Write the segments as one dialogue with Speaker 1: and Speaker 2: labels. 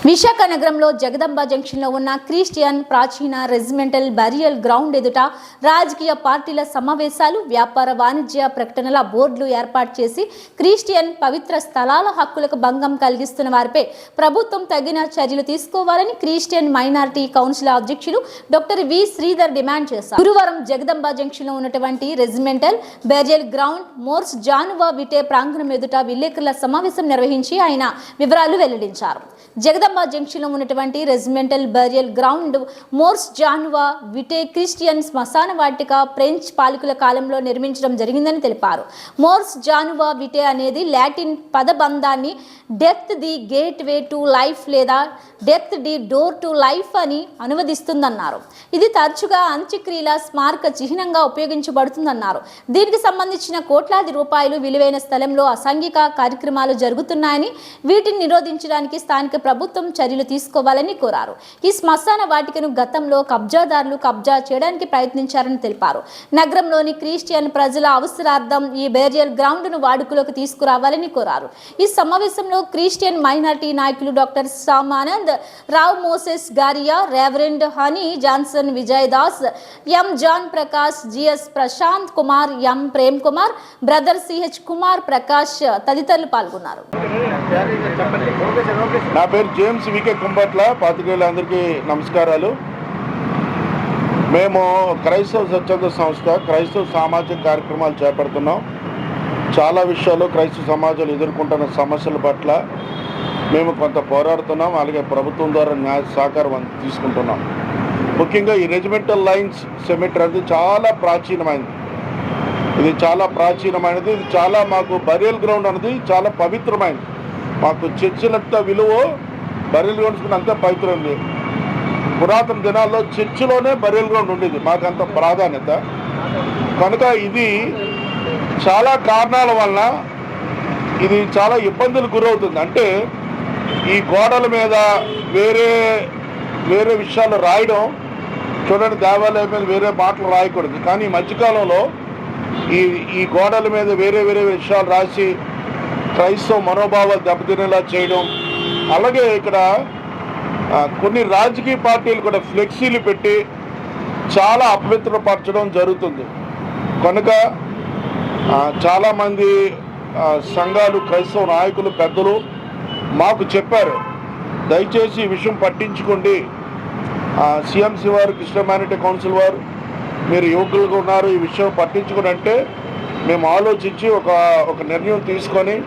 Speaker 1: విశాఖ నగరంలో జగదంబ జంక్షన్లో ఉన్న క్రిస్టియన్ ప్రాచీన రెజిమెంటల్ బరియల్ గ్రౌండ్ ఎదుట రాజకీయ పార్టీల సమావేశాలు, వ్యాపార వాణిజ్య ప్రకటనల బోర్డులు ఏర్పాటు చేసి క్రిస్టియన్ పవిత్ర స్థలాల హక్కులకు భంగం కలిగిస్తున్న వారిపై ప్రభుత్వం తగిన చర్యలు తీసుకోవాలని క్రిస్టియన్ మైనారిటీ కౌన్సిల్ అధ్యక్షులు డాక్టర్ వి శ్రీధర్ డిమాండ్ చేశారు. గురువారం జగదంబ జంక్షన్లో ఉన్నటువంటి రెజిమెంటల్ బరియల్ గ్రౌండ్ మోర్స్ జానువా విటే ప్రాంగణం ఎదుట విలేకరుల సమావేశం నిర్వహించి ఆయన వివరాలు వెల్లడించారు. జగదంబ జంక్షన్ లో ఉన్నటువంటి రెజిమెంటల్ బరియల్ గ్రౌండ్ మోర్స్ జానువా విటే క్రిస్టియన్ శ్మశాన వాటిక ఫ్రెంచ్ పాలకుల కాలంలో నిర్మించడం జరిగిందని తెలిపారు. మోర్స్ జానువా విటే అనేది లాటిన్ పదబంధాన్ని death the gateway to life లేదా death the door to life అని అనువదిస్తుందన్నారు. ఇది తరచుగా అంత్యక్రియల స్మారక చిహ్నంగా ఉపయోగించబడుతుందన్నారు. దీనికి సంబంధించిన కోట్లాది రూపాయలు విలువైన స్థలంలో అసాంఘిక కార్యక్రమాలు జరుగుతున్నాయని, వీటిని నిరోధించడానికి స్థానిక ప్రభుత్వం చర్యలు తీసుకోవాలని కోరారు. ఈ శ్మశాన వాటికను గతంలో కబ్జాదారులు కబ్జా చేయడానికి ప్రయత్నించారని తెలిపారు. నగరంలోని క్రిస్టియన్ ప్రజల అవసరార్థం ఈ బేరియల్ గ్రౌండ్ను వాడుకలోకి తీసుకురావాలని కోరారు. ఈ సమావేశంలో క్రిస్టియన్ మైనారిటీ నాయకులు doctor Samanand Rao, Moses Garia, reverend Honey Johnson, Vijay Das, M John Prakash, GS Prashant Kumar, M Prem Kumar, brother CH Kumar Prakash తదితరులు పాల్గొన్నారు.
Speaker 2: నా పేరు జేమ్స్ వికే కుంబట్ల. పాత్రికేయులందరికీ నమస్కారాలు. మేము క్రైస్తవ స్వచ్ఛంద సంస్థ క్రైస్తవ సామాజిక కార్యక్రమాలు చేపడుతున్నాం. చాలా విషయాలు క్రైస్తవ సమాజాలు ఎదుర్కొంటున్న సమస్యల పట్ల మేము కొంత పోరాడుతున్నాం. అలాగే ప్రభుత్వం ద్వారా న్యాయ సహకారం తీసుకుంటున్నాం. ముఖ్యంగా ఈ రెజిమెంటల్ లైన్స్ సెమిటరీ అనేది చాలా ప్రాచీనమైనది. ఇది చాలా మాకు బరియల్ గ్రౌండ్ అనేది చాలా పవిత్రమైనది. మాకు చర్చిలంత విలువ బరియల్ గ్రౌండ్స్ అంతా పవిత్రం లేదు. పురాతన దినాల్లో చర్చిలోనే బరియల్ గ్రౌండ్ ఉండేది, మాకు అంత ప్రాధాన్యత. కనుక ఇది చాలా కారణాల వలన ఇది చాలా ఇబ్బందులు గురవుతుంది. అంటే ఈ గోడల మీద వేరే విషయాలు రాయడం చూడండి, దేవాలయం మీద వేరే మాటలు రాయకూడదు. కానీ ఈ మధ్యకాలంలో ఈ గోడల మీద వేరే విషయాలు రాసి క్రైస్తవ మనోభావాలు దెబ్బతినేలా చేయడం, అలాగే ఇక్కడ కొన్ని రాజకీయ పార్టీలు కూడా ఫ్లెక్సీలు పెట్టి చాలా అపవిత్రపరచడం జరుగుతుంది. కనుక చాలామంది సంఘాలు, క్రైస్తవ నాయకులు, పెద్దలు మాకు చెప్పారు, దయచేసి ఈ విషయం పట్టించుకోండి. సిఎంసి వారు, క్రిస్టియన్ మైనారిటీ కౌన్సిల్ వారు, మీరు యువకులుగా ఉన్నారు, ఈ విషయం పట్టించుకుని అంటే మేము ఆలోచించి ఒక నిర్ణయం తీసుకొని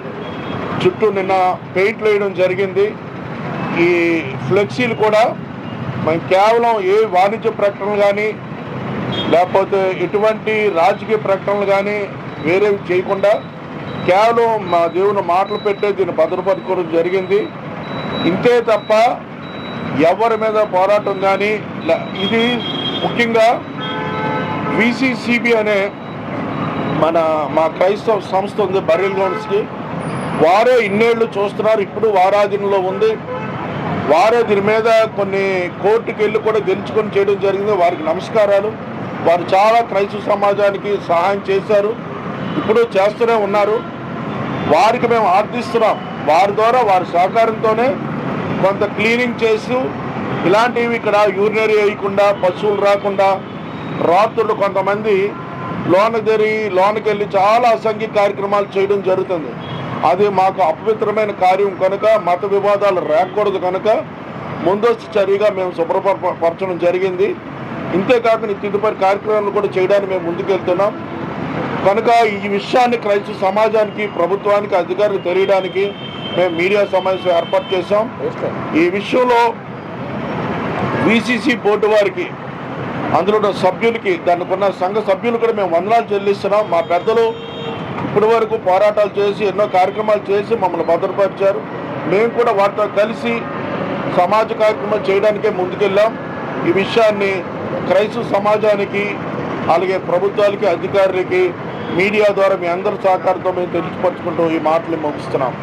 Speaker 2: చుట్టూ నిన్న పెయింట్లు వేయడం జరిగింది. ఈ ఫ్లెక్సీలు కూడా మేము కేవలం ఏ వాణిజ్య ప్రకటనలు కానీ లేకపోతే ఎటువంటి రాజకీయ ప్రకటనలు కానీ వేరేవి చేయకుండా కేవలం మా దేవుని మాటలు పెట్టే దీన్ని భద్రపరచుకోవడం జరిగింది. ఇంతే తప్ప ఎవరి మీద పోరాటం కానీ ఇది ముఖ్యంగా విసిసిబి అనే మా క్రైస్తవ సంస్థ ఉంది బరియల్ గ్రౌండ్స్కి. వారే ఇన్నేళ్లు చూస్తున్నారు. ఇప్పుడు వారాధీనంలో ఉంది. వారే దీని మీద కొన్ని కోర్టుకు వెళ్ళి కూడా గెలుచుకొని చేయడం జరిగింది. వారికి నమస్కారాలు. వారు చాలా క్రైస్తవ సమాజానికి సహాయం చేశారు, ఇప్పుడు చేస్తూనే ఉన్నారు. వారికి మేము ఆర్థిస్తున్నాం. వారి ద్వారా వారి సహకారంతోనే కొంత క్లీనింగ్ చేస్తూ ఇలాంటివి ఇక్కడ యూరినరీ వేయకుండా, పశువులు రాకుండా, రాత్రులు కొంతమంది లోనకి వెళ్ళి చాలా అసాంఘిక కార్యక్రమాలు చేయడం జరుగుతుంది. అది మాకు అపవిత్రమైన కార్యం కనుక, మత వివాదాలు రాకూడదు కనుక ముందస్తు చర్యగా మేము శుభ్రపరచడం జరిగింది. ఇంతేకాకుండా తదుపరి కార్యక్రమాలు కూడా చేయడానికి మేము ముందుకెళ్తున్నాం. కనుక ఈ విషయాన్ని క్రైస్తవ సమాజానికి, ప్రభుత్వానికి, అధికారులకు తెలియడానికి మేము మీడియా సమావేశం ఏర్పాటు చేశాం. ఈ విషయంలో విసిసి బోర్డు వారికి, అందులో ఉన్న సభ్యులకి, దానికి ఉన్న సంఘ సభ్యులు కూడా మేము వందనాలు చెల్లిస్తున్నాం. మా పెద్దలు ఇప్పటి వరకు పోరాటాలు చేసి ఎన్నో కార్యక్రమాలు చేసి మమ్మల్ని భద్రపరిచారు. మేము కూడా వారితో కలిసి సమాజ కార్యక్రమాలు చేయడానికే ముందుకెళ్ళాం. ఈ విషయాన్ని క్రైస్తవ సమాజానికి, అలాగే ప్రభుత్వాలకి, అధికారులకి మీడియా ద్వారా మీ అందరి సహకారంతో మేము తెలియపరచుకుంటూ ఈ మాటలు ముగిస్తున్నాం.